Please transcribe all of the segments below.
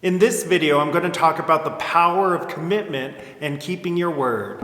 In this video, I'm going to talk about the power of commitment and keeping your word.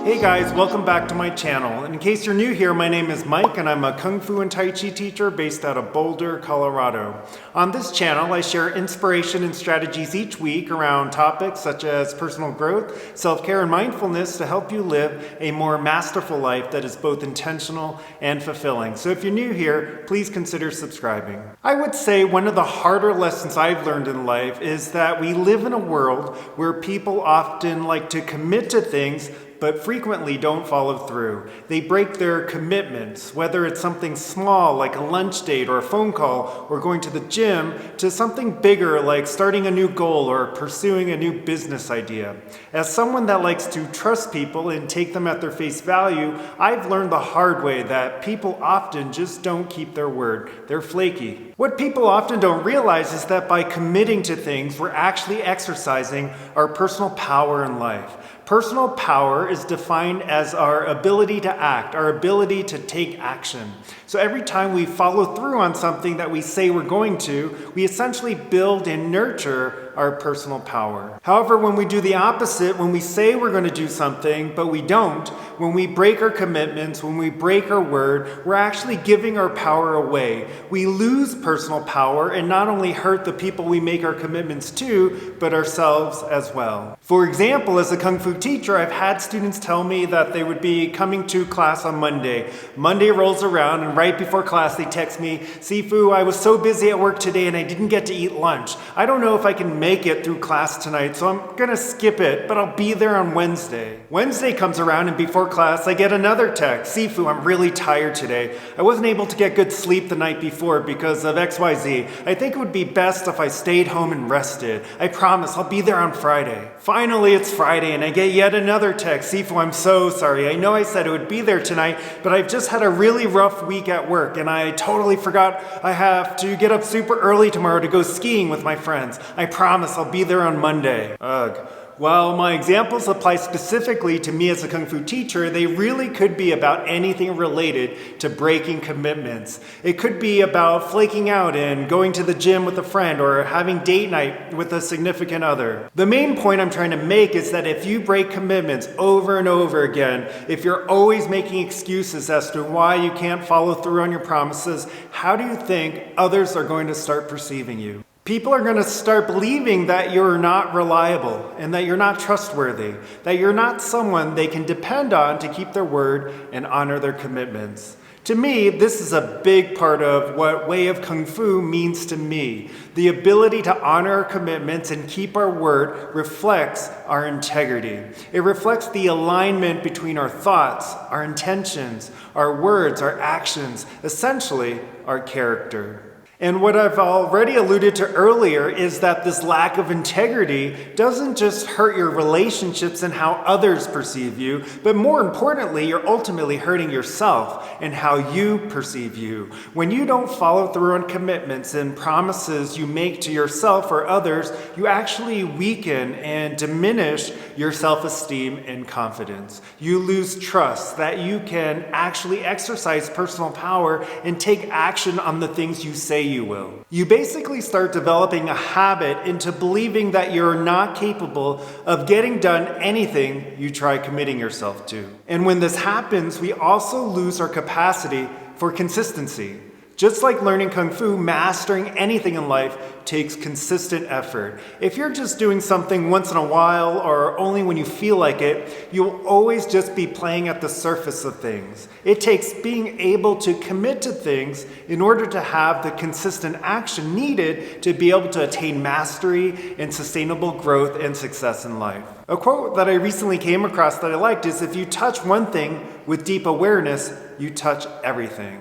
Hey guys, welcome back to my channel. And in case you're new here, my name is Mike and I'm a Kung Fu and Tai Chi teacher based out of Boulder, Colorado. On this channel, I share inspiration and strategies each week around topics such as personal growth, self-care, and mindfulness to help you live a more masterful life that is both intentional and fulfilling. So if you're new here, please consider subscribing. I would say one of the harder lessons I've learned in life is that we live in a world where people often like to commit to things but frequently don't follow through. They break their commitments, whether it's something small like a lunch date or a phone call or going to the gym, to something bigger like starting a new goal or pursuing a new business idea. As someone that likes to trust people and take them at their face value, I've learned the hard way that people often just don't keep their word. They're flaky. What people often don't realize is that by committing to things, we're actually exercising our personal power in life. Personal power is defined as our ability to act, our ability to take action. So every time we follow through on something that we say we're going to, we essentially build and nurture our personal power. However, when we do the opposite, when we say we're going to do something, but we don't, when we break our commitments, when we break our word, we're actually giving our power away. We lose personal power and not only hurt the people we make our commitments to, but ourselves as well. For example, as a Kung Fu teacher, I've had students tell me that they would be coming to class on Monday. Monday rolls around and right before class they text me, "Sifu, I was so busy at work today and I didn't get to eat lunch. I don't know if I can make it through class tonight, so I'm gonna skip it, but I'll be there on Wednesday." Wednesday comes around and before class I get another text, "Sifu, I'm really tired today. I wasn't able to get good sleep the night before because of XYZ. I think it would be best if I stayed home and rested. I promise I'll be there on Friday." Finally, it's Friday and I get yet another text, "Sifu, I'm so sorry. I know I said I would be there tonight, but I've just had a really rough week at work and I totally forgot I have to get up super early tomorrow to go skiing with my friends. I promise I'll be there on Monday." Ugh. While my examples apply specifically to me as a Kung Fu teacher, they really could be about anything related to breaking commitments. It could be about flaking out and going to the gym with a friend or having date night with a significant other. The main point I'm trying to make is that if you break commitments over and over again, if you're always making excuses as to why you can't follow through on your promises, how do you think others are going to start perceiving you? People are going to start believing that you're not reliable and that you're not trustworthy, that you're not someone they can depend on to keep their word and honor their commitments. To me, this is a big part of what Way of Kung Fu means to me. The ability to honor our commitments and keep our word reflects our integrity. It reflects the alignment between our thoughts, our intentions, our words, our actions, essentially our character. And what I've already alluded to earlier is that this lack of integrity doesn't just hurt your relationships and how others perceive you, but more importantly, you're ultimately hurting yourself and how you perceive you. When you don't follow through on commitments and promises you make to yourself or others, you actually weaken and diminish your self-esteem and confidence. You lose trust that you can actually exercise personal power and take action on the things you say you will. You basically start developing a habit into believing that you're not capable of getting done anything you try committing yourself to. And when this happens, we also lose our capacity for consistency. Just like learning Kung Fu, mastering anything in life takes consistent effort. If you're just doing something once in a while or only when you feel like it, you'll always just be playing at the surface of things. It takes being able to commit to things in order to have the consistent action needed to be able to attain mastery and sustainable growth and success in life. A quote that I recently came across that I liked is, "If you touch one thing with deep awareness, you touch everything."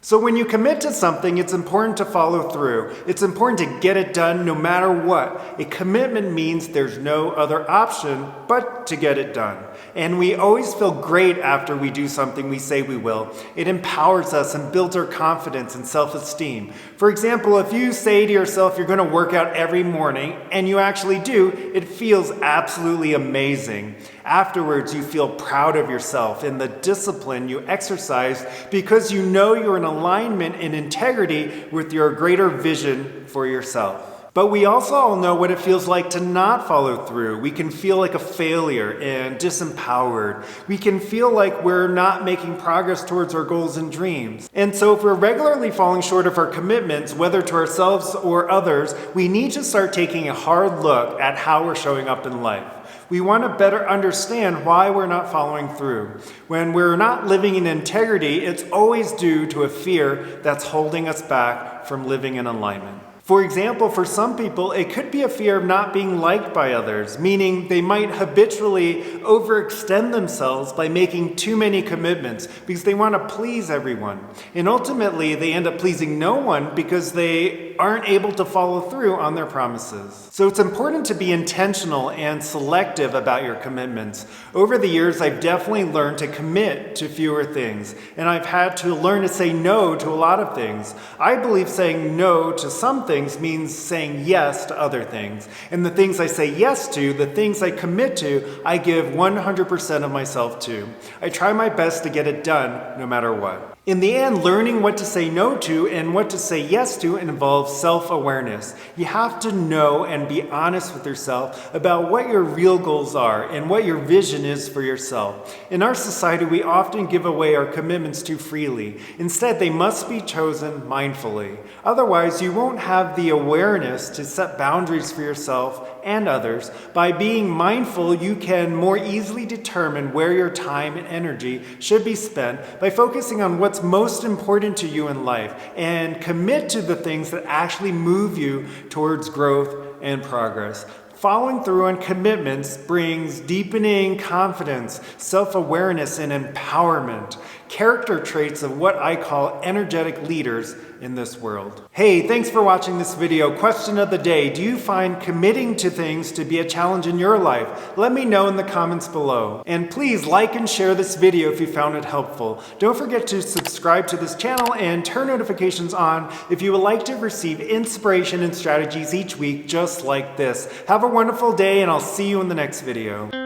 So when you commit to something, it's important to follow through. It's important to get it done no matter what. A commitment means there's no other option but to get it done. And we always feel great after we do something we say we will. It empowers us and builds our confidence and self-esteem. For example, if you say to yourself you're going to work out every morning and you actually do, it feels absolutely amazing. Afterwards, you feel proud of yourself and the discipline you exercised because you know you're in alignment and integrity with your greater vision for yourself. But we also all know what it feels like to not follow through. We can feel like a failure and disempowered. We can feel like we're not making progress towards our goals and dreams. And so if we're regularly falling short of our commitments, whether to ourselves or others, we need to start taking a hard look at how we're showing up in life. We want to better understand why we're not following through. When we're not living in integrity, it's always due to a fear that's holding us back from living in alignment. For example, for some people, it could be a fear of not being liked by others, meaning they might habitually overextend themselves by making too many commitments because they want to please everyone. And ultimately, they end up pleasing no one because they aren't able to follow through on their promises. So it's important to be intentional and selective about your commitments. Over the years, I've definitely learned to commit to fewer things, and I've had to learn to say no to a lot of things. I believe saying no to some things means saying yes to other things. And the things I say yes to, the things I commit to, I give 100% of myself to. I try my best to get it done no matter what. In the end, learning what to say no to and what to say yes to involves self-awareness. You have to know and be honest with yourself about what your real goals are and what your vision is for yourself. In our society, we often give away our commitments too freely. Instead, they must be chosen mindfully. Otherwise, you won't have the awareness to set boundaries for yourself and others. By being mindful, you can more easily determine where your time and energy should be spent by focusing on what's most important to you in life and commit to the things that actually move you towards growth and progress. Following through on commitments brings deepening confidence, self-awareness, and empowerment, character traits of what I call energetic leaders in this world. Hey, thanks for watching this video. Question of the day: do you find committing to things to be a challenge in your life? Let me know in the comments below. And please like and share this video if you found it helpful. Don't forget to subscribe to this channel and turn notifications on if you would like to receive inspiration and strategies each week just like this. Have a wonderful day, and I'll see you in the next video.